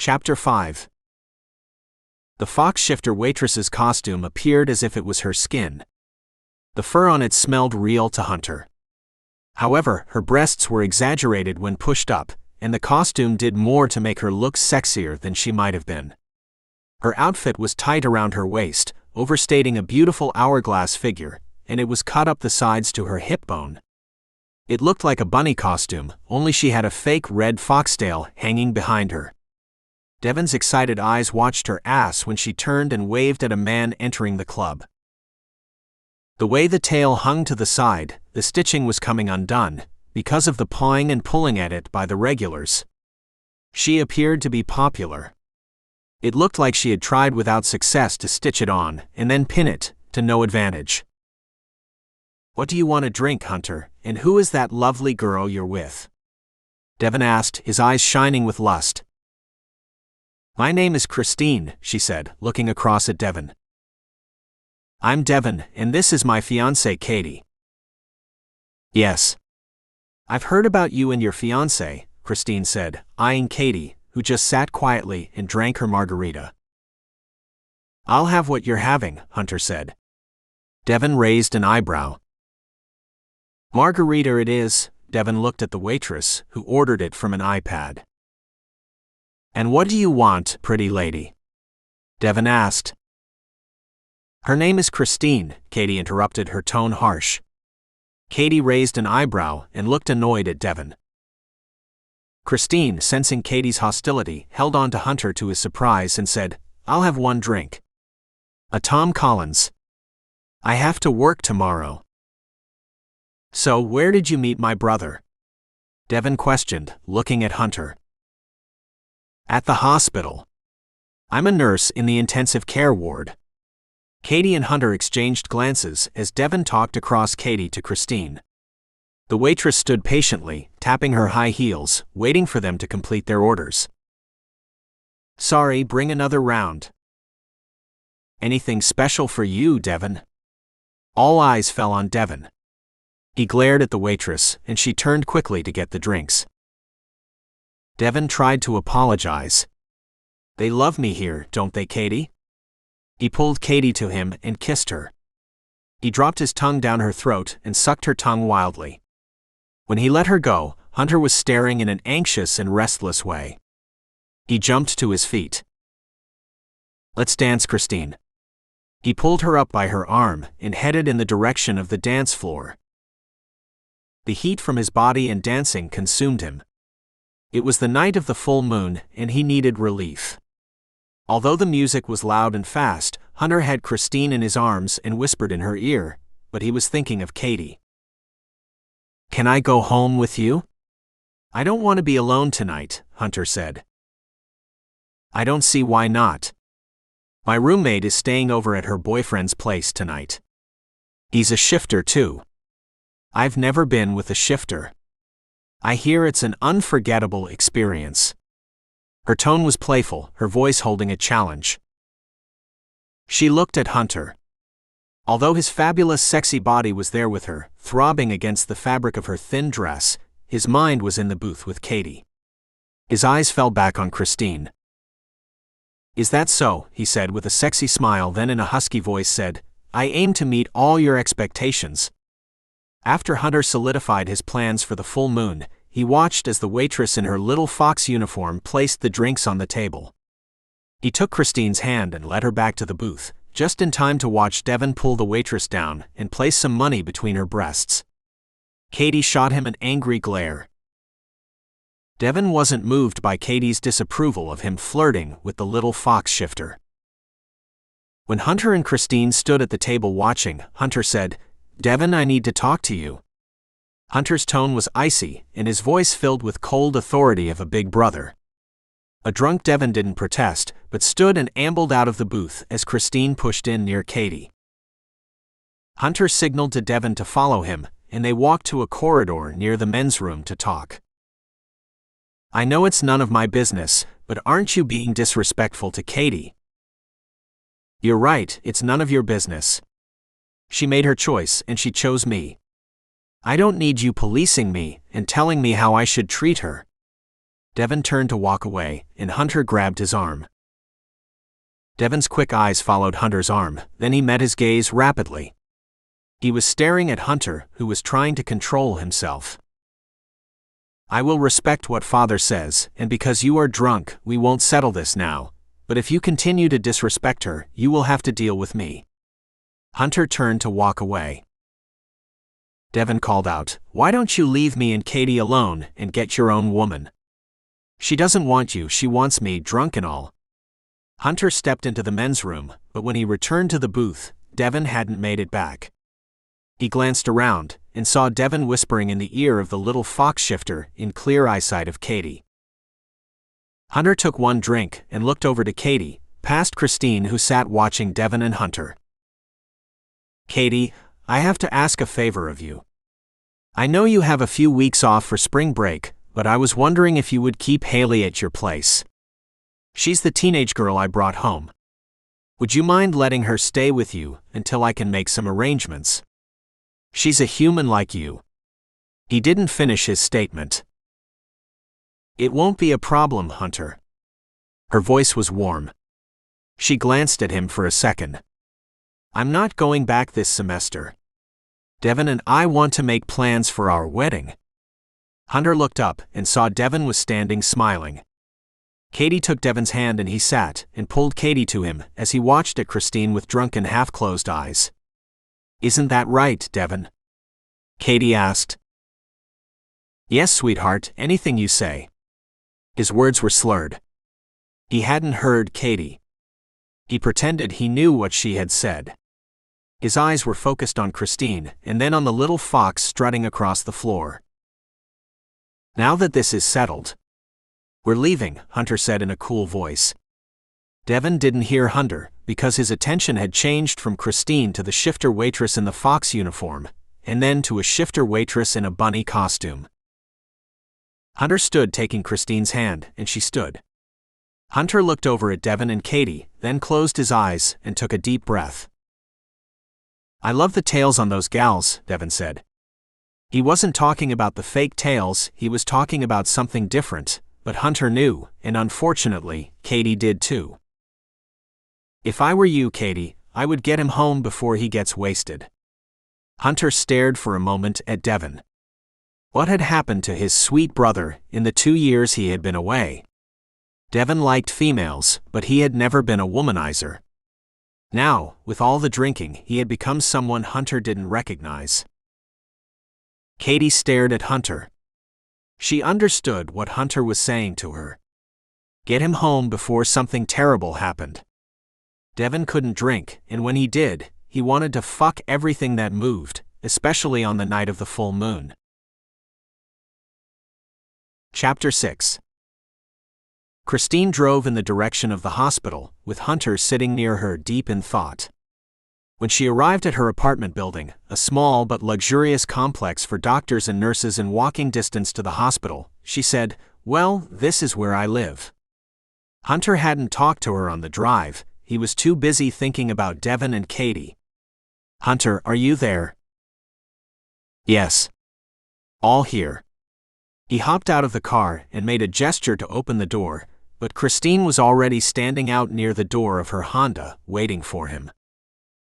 Chapter 5. The fox shifter waitress's costume appeared as if it was her skin. The fur on it smelled real to Hunter. However, her breasts were exaggerated when pushed up, and the costume did more to make her look sexier than she might have been. Her outfit was tight around her waist, overstating a beautiful hourglass figure, and it was cut up the sides to her hip bone. It looked like a bunny costume, only she had a fake red foxtail hanging behind her. Devon's excited eyes watched her ass when she turned and waved at a man entering the club. The way the tail hung to the side, the stitching was coming undone, because of the pawing and pulling at it by the regulars. She appeared to be popular. It looked like she had tried without success to stitch it on, and then pin it, to no advantage. "What do you want to drink, Hunter, and who is that lovely girl you're with?" Devon asked, his eyes shining with lust. "My name is Christine," she said, looking across at Devon. "I'm Devon, and this is my fiancée Katy." "Yes. I've heard about you and your fiancée," Christine said, eyeing Katy, who just sat quietly and drank her margarita. "I'll have what you're having," Hunter said. Devon raised an eyebrow. "Margarita it is." Devon looked at the waitress, who ordered it from an iPad. "And what do you want, pretty lady?" Devon asked. "Her name is Christine," Katy interrupted, her tone harsh. Katy raised an eyebrow and looked annoyed at Devon. Christine, sensing Katy's hostility, held on to Hunter to his surprise and said, "I'll have one drink. A Tom Collins. I have to work tomorrow." "So where did you meet my brother?" Devon questioned, looking at Hunter. "At the hospital. I'm a nurse in the intensive care ward." Katy and Hunter exchanged glances as Devon talked across Katy to Christine. The waitress stood patiently, tapping her high heels, waiting for them to complete their orders. "Sorry, bring another round." "Anything special for you, Devon?" All eyes fell on Devon. He glared at the waitress, and she turned quickly to get the drinks. Devon tried to apologize. "They love me here, don't they, Katy?" He pulled Katy to him and kissed her. He dropped his tongue down her throat and sucked her tongue wildly. When he let her go, Hunter was staring in an anxious and restless way. He jumped to his feet. "Let's dance, Christine." He pulled her up by her arm and headed in the direction of the dance floor. The heat from his body and dancing consumed him. It was the night of the full moon, and he needed relief. Although the music was loud and fast, Hunter had Christine in his arms and whispered in her ear, but he was thinking of Katy. "Can I go home with you?" "I don't want to be alone tonight," Hunter said. "I don't see why not. My roommate is staying over at her boyfriend's place tonight. He's a shifter too. I've never been with a shifter. I hear it's an unforgettable experience." Her tone was playful, her voice holding a challenge. She looked at Hunter. Although his fabulous sexy body was there with her, throbbing against the fabric of her thin dress, his mind was in the booth with Katy. His eyes fell back on Christine. "Is that so?" he said with a sexy smile, then in a husky voice said, "I aim to meet all your expectations." After Hunter solidified his plans for the full moon, he watched as the waitress in her little fox uniform placed the drinks on the table. He took Christine's hand and led her back to the booth, just in time to watch Devon pull the waitress down and place some money between her breasts. Katy shot him an angry glare. Devon wasn't moved by Katy's disapproval of him flirting with the little fox shifter. When Hunter and Christine stood at the table watching, Hunter said, "Devon, I need to talk to you." Hunter's tone was icy, and his voice filled with cold authority of a big brother. A drunk Devon didn't protest, but stood and ambled out of the booth as Christine pushed in near Katy. Hunter signaled to Devon to follow him, and they walked to a corridor near the men's room to talk. "I know it's none of my business, but aren't you being disrespectful to Katy?" "You're right, it's none of your business. She made her choice, and she chose me. I don't need you policing me and telling me how I should treat her." Devin turned to walk away, and Hunter grabbed his arm. Devin's quick eyes followed Hunter's arm, then he met his gaze rapidly. He was staring at Hunter, who was trying to control himself. I will respect what Father says, and because you are drunk, we won't settle this now, but if you continue to disrespect her, you will have to deal with me. Hunter turned to walk away. Devin called out, "Why don't you leave me and Katy alone and get your own woman? She doesn't want you, she wants me, drunk and all." Hunter stepped into the men's room, but when he returned to the booth, Devin hadn't made it back. He glanced around and saw Devin whispering in the ear of the little fox shifter in clear eyesight of Katy. Hunter took one drink and looked over to Katy, past Christine who sat watching Devin and Hunter. "Katy, I have to ask a favor of you. I know you have a few weeks off for spring break, but I was wondering if you would keep Haley at your place. She's the teenage girl I brought home. Would you mind letting her stay with you until I can make some arrangements? She's a human like you." He didn't finish his statement. "It won't be a problem, Hunter." Her voice was warm. She glanced at him for a second. "I'm not going back this semester. Devin and I want to make plans for our wedding." Hunter looked up and saw Devin was standing smiling. Katy took Devin's hand and he sat and pulled Katy to him as he watched at Christine with drunken half-closed eyes. "Isn't that right, Devin?" Katy asked. "Yes, sweetheart, anything you say." His words were slurred. He hadn't heard Katy. He pretended he knew what she had said. His eyes were focused on Christine and then on the little fox strutting across the floor. "Now that this is settled, we're leaving," Hunter said in a cool voice. Devin didn't hear Hunter because his attention had changed from Christine to the shifter waitress in the fox uniform, and then to a shifter waitress in a bunny costume. Hunter stood taking Christine's hand, and she stood. Hunter looked over at Devin and Katy, then closed his eyes and took a deep breath. "I love the tails on those gals," Devin said. He wasn't talking about the fake tails, he was talking about something different, but Hunter knew, and unfortunately, Katy did too. "If I were you, Katy, I would get him home before he gets wasted." Hunter stared for a moment at Devin. What had happened to his sweet brother in the 2 years he had been away? Devin liked females, but he had never been a womanizer. Now, with all the drinking, he had become someone Hunter didn't recognize. Katy stared at Hunter. She understood what Hunter was saying to her. Get him home before something terrible happened. Devin couldn't drink, and when he did, he wanted to fuck everything that moved, especially on the night of the full moon. Chapter 6. Christine drove in the direction of the hospital, with Hunter sitting near her deep in thought. When she arrived at her apartment building, a small but luxurious complex for doctors and nurses in walking distance to the hospital, she said, "Well, this is where I live." Hunter hadn't talked to her on the drive, he was too busy thinking about Devin and Katy. "Hunter, are you there?" "Yes. All here." He hopped out of the car and made a gesture to open the door, but Christine was already standing out near the door of her Honda, waiting for him.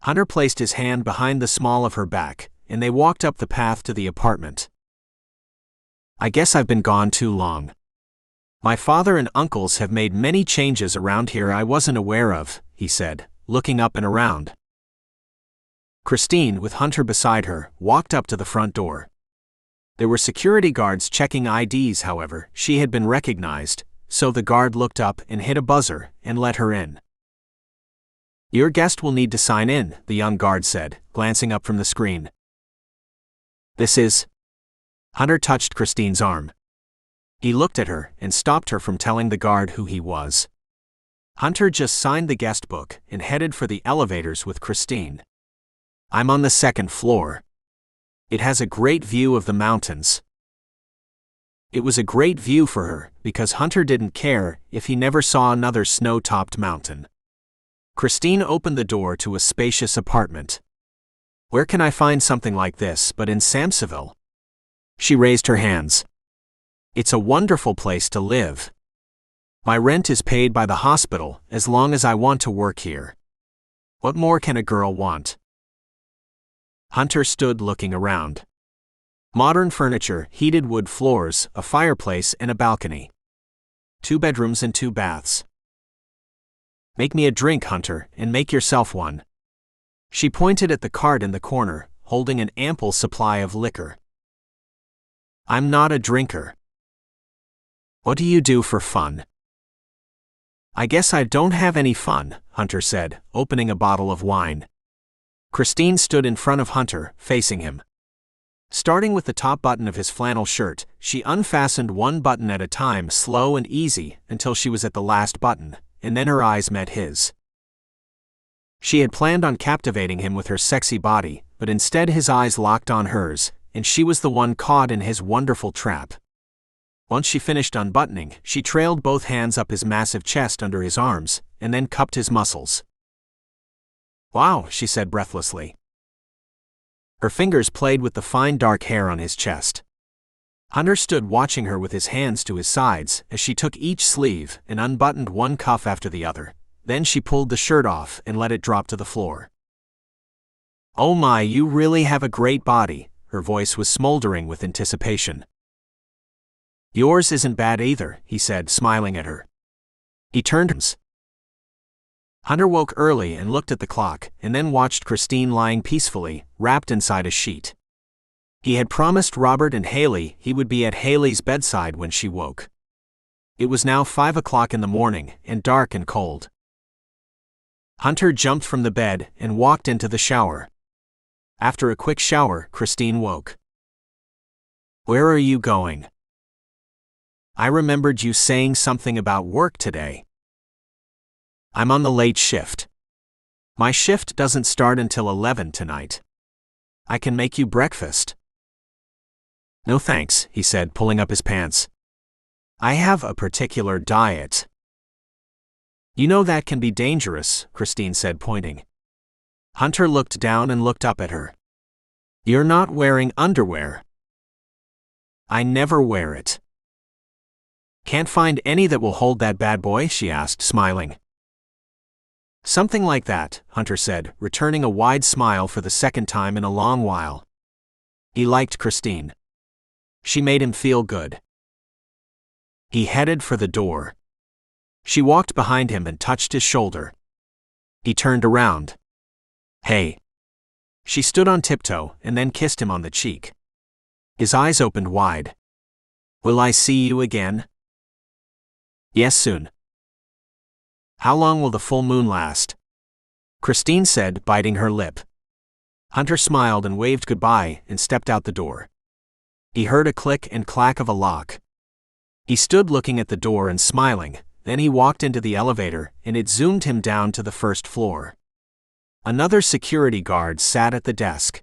Hunter placed his hand behind the small of her back, and they walked up the path to the apartment. "I guess I've been gone too long. My father and uncles have made many changes around here I wasn't aware of," he said, looking up and around. Christine, with Hunter beside her, walked up to the front door. There were security guards checking IDs, however, she had been recognized, so the guard looked up and hit a buzzer and let her in. "Your guest will need to sign in," the young guard said, glancing up from the screen. "This is..." Hunter touched Christine's arm. He looked at her and stopped her from telling the guard who he was. Hunter just signed the guest book and headed for the elevators with Christine. "I'm on the second floor. It has a great view of the mountains." It was a great view for her, because Hunter didn't care if he never saw another snow-topped mountain. Christine opened the door to a spacious apartment. "Where can I find something like this but in Samseville?" She raised her hands. It's a wonderful place to live. My rent is paid by the hospital as long as I want to work here. What more can a girl want? Hunter stood looking around. Modern furniture, heated wood floors, a fireplace and a balcony. 2 bedrooms and 2 baths. Make me a drink, Hunter, and make yourself one. She pointed at the cart in the corner, holding an ample supply of liquor. I'm not a drinker. What do you do for fun? I guess I don't have any fun, Hunter said, opening a bottle of wine. Christine stood in front of Hunter, facing him. Starting with the top button of his flannel shirt, she unfastened one button at a time, slow and easy, until she was at the last button, and then her eyes met his. She had planned on captivating him with her sexy body, but instead his eyes locked on hers, and she was the one caught in his wonderful trap. Once she finished unbuttoning, she trailed both hands up his massive chest under his arms, and then cupped his muscles. Wow, she said breathlessly. Her fingers played with the fine dark hair on his chest. Hunter stood watching her with his hands to his sides as she took each sleeve and unbuttoned one cuff after the other. Then she pulled the shirt off and let it drop to the floor. Oh my, you really have a great body, her voice was smoldering with anticipation. Yours isn't bad either, he said, smiling at her. He turned him. Hunter woke early and looked at the clock, and then watched Christine lying peacefully, wrapped inside a sheet. He had promised Robert and Haley he would be at Haley's bedside when she woke. It was now 5 o'clock in the morning, and dark and cold. Hunter jumped from the bed and walked into the shower. After a quick shower, Christine woke. Where are you going? I remembered you saying something about work today. I'm on the late shift. My shift doesn't start until 11 tonight. I can make you breakfast. No thanks, he said, pulling up his pants. I have a particular diet. You know that can be dangerous, Christine said, pointing. Hunter looked down and looked up at her. You're not wearing underwear. I never wear it. Can't find any that will hold that bad boy? She asked, smiling. Something like that, Hunter said, returning a wide smile for the second time in a long while. He liked Christine. She made him feel good. He headed for the door. She walked behind him and touched his shoulder. He turned around. Hey. She stood on tiptoe and then kissed him on the cheek. His eyes opened wide. Will I see you again? Yes, soon. How long will the full moon last? Christine said, biting her lip. Hunter smiled and waved goodbye and stepped out the door. He heard a click and clack of a lock. He stood looking at the door and smiling, then he walked into the elevator and it zoomed him down to the first floor. Another security guard sat at the desk.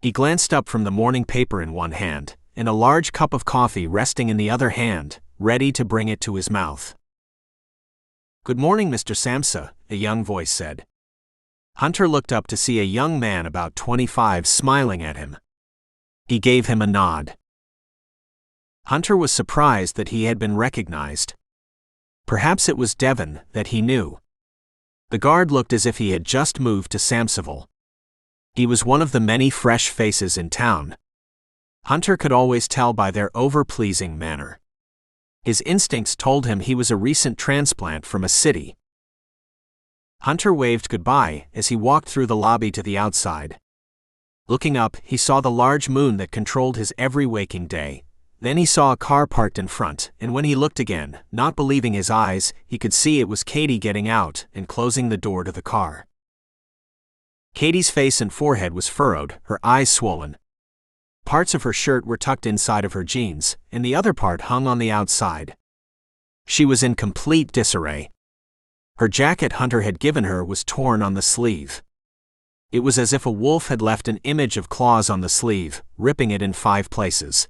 He glanced up from the morning paper in one hand and a large cup of coffee resting in the other hand, ready to bring it to his mouth. Good morning, Mr. Samsa, a young voice said. Hunter looked up to see a young man about 25 smiling at him. He gave him a nod. Hunter was surprised that he had been recognized. Perhaps it was Devon that he knew. The guard looked as if he had just moved to Samseville. He was one of the many fresh faces in town. Hunter could always tell by their over-pleasing manner. His instincts told him he was a recent transplant from a city. Hunter waved goodbye as he walked through the lobby to the outside. Looking up, he saw the large moon that controlled his every waking day. Then he saw a car parked in front, and when he looked again, not believing his eyes, he could see it was Katy getting out and closing the door to the car. Katy's face and forehead was furrowed, her eyes swollen. Parts of her shirt were tucked inside of her jeans, and the other part hung on the outside. She was in complete disarray. Her jacket Hunter had given her was torn on the sleeve. It was as if a wolf had left an image of claws on the sleeve, ripping it in 5 places.